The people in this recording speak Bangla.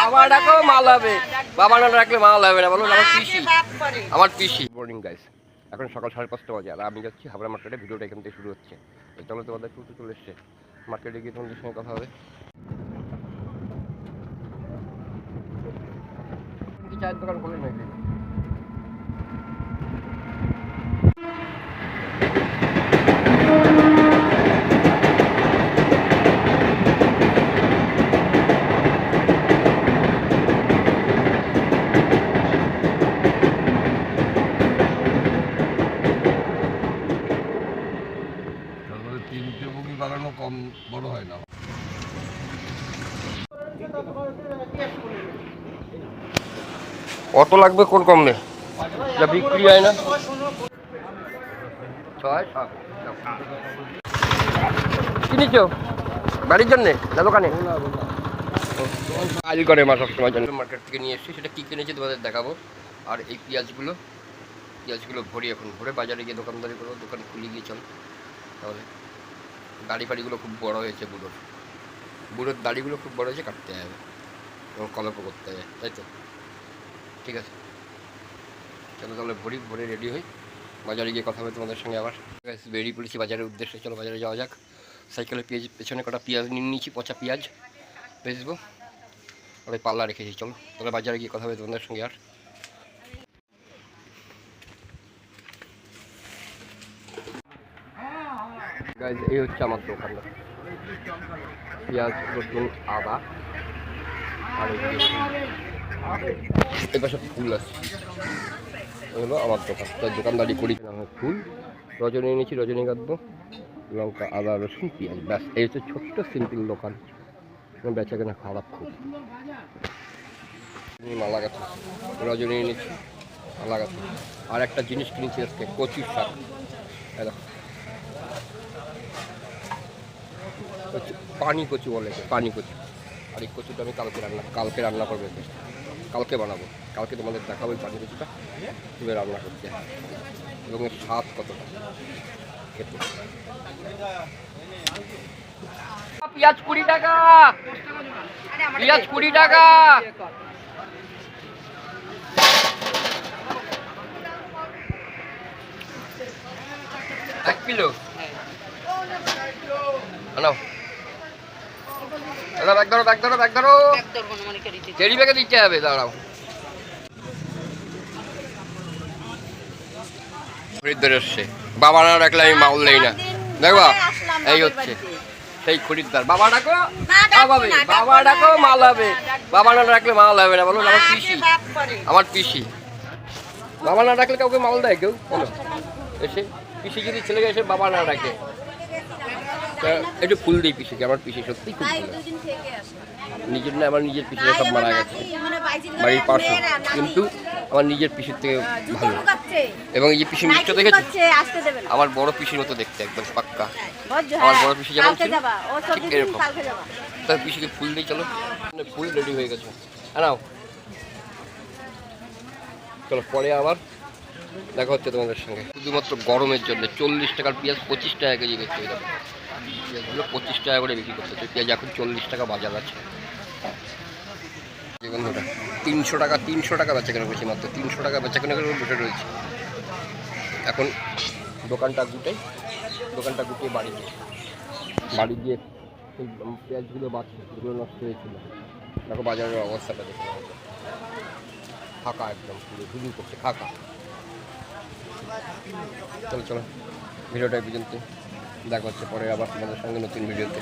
বাবা ডাকো মাল হবে, বাবা না ডাকলে মাল হবে না। বলো আমার পিসি। মর্নিং গাইস, এখন সকাল 5:30 বাজে আর আমি যাচ্ছি হাবড়া মার্কেটে। ভিডিওটা এখান থেকে শুরু হচ্ছে। চলো তোমাদের টুটু চলে এসছে, মার্কেটে গিয়ে তোমাদের সঙ্গে কথা হবে। চায়ের দোকান খোলে নাকি? তিনটে বগি বাগানো কম বড় হয় না। কত লাগবে কোন কম নেই, যা বিক্রি হয় না। কিনেছো বাড়ির জন্যে না দোকানে? আজ করে মা সবসময় জন্য মার্কেট থেকে নিয়ে এসেছি। সেটা কী কিনেছি তোমাদের দেখাবো। আর এই পেঁয়াজগুলো ভরি, এখন ভরে বাজারে গিয়ে দোকানদারি করবো। দোকান খুলে গিয়ে চল তাহলে। দাড়ি ফাড়িগুলো খুব বড় হয়েছে, বুড়োর দাড়িগুলো খুব বড় হয়েছে, কাটতে হবে এবং কলপও করতে হবে, তাই তো? ঠিক আছে, চলো তাহলে ভরে রেডি হই, বাজারে গিয়ে কথা হবে তোমাদের সঙ্গে আবার। বেরিয়ে পড়েছি বাজারের উদ্দেশ্যে। চলো বাজারে যাওয়া যাক। সাইকেলের পেছনে কটা পেঁয়াজ নিয়ে নিয়েছি, পচা পেঁয়াজ বেচবো। ওই পাল্লা রেখেছি। চলো তাহলে বাজারে গিয়ে কথা হবে তোমাদের সঙ্গে। আর গাইজ এই হচ্ছে আমার দোকানটা, পেঁয়াজ রসুন আদা আর এই পাশে ফুল আছে। হলো আমার দোকান, তাই দোকানদারি করি। ফুল রজনী এনেছি, রজনী কাটবো, লঙ্কা আদা রসুন পেঁয়াজ, ব্যাস। এই হচ্ছে ছোট্ট সিম্পল দোকান। বেচা কেনা খারাপ খুব। মালা গাছ রজনী এনেছি, মালা গাছ। আর একটা জিনিস কিনেছি আজকে, কচুর শাক। পানি কচু বলে, পানি কচু। আর এই কচুটা আমি কালকে রান্না করবো, কালকে বানাবো। কালকে তোমাদের দেখাবো এই পানি কচুটা তুমি রান্না করতে, এবং এর স্বাদ কতটা খেতে। পেঁয়াজ 20 টাকা, পেঁয়াজ 20 টাকা। 1 কিলো আনো। ব্যাগ ধরো। কেরি ব্যাগে দিতে হবে, দাঁড়াও। খরিদ্দার এসছে, বাবা না ডাকলে আমি মাল নেই না। দেখবা এই হচ্ছে সেই খরিদ্দার। বাবা ডাকো বাবা ডাকো মাল হবে, বাবা না ডাকলে মাল হবে না। বলো আমার পিসি। বাবা না ডাকলে কাউকে মাল দেয় কেউ? বলো এসে পিসি যদি ছেলেকে এসে বাবা না ডাকে, একটু ফুল দিই পিসিকে। আমার পিসি সত্যি খুব ভালো। নিজের না, আমার নিজের পিসিরা সব মারা গেছে বাড়ির পাশে, কিন্তু আমার নিজের পিসির থেকে ভালো। এবং এই যে পিসির মুখটা দেখেছো, আমার বড় পিসির মতো দেখতে, একদম পাক্কা। আমার বড় পিসি যেমন ছিল ঠিক এরকম। তার পিসিকে ফুল দিই। চলো, ফুল রেডি হয়ে গেছে, নাও। চলো পরে আবার দেখা হচ্ছে তোমাদের সঙ্গে। শুধুমাত্র গরমের জন্য 40 টাকার পেঁয়াজ 25 টাকা কেজি বিক্রি হয়ে যাবে। পেঁয়াজগুলো 25 টাকা করে বিক্রি করতে হচ্ছে। পেঁয়াজ এখন 40 টাকা বাজার আছে। বন্ধুটা 300 টাকা বেচা কেনা করেছি, মাত্র 300 টাকা বেচা কেনা করে বসে রয়েছে। এখন দোকানটা গুটিয়ে বাড়ি গিয়ে পেঁয়াজগুলো বাঁচছে, যেগুলো নষ্ট হয়েছিল। দেখো বাজারের অবস্থাটা দেখে, ফাঁকা একদম, পুরো ঝুলি করছে, ফাঁকা। চলো ভিডিওটা এই পর্যন্ত, দেখা হচ্ছে পরে আবার তোমাদের সঙ্গে নতুন ভিডিওতে।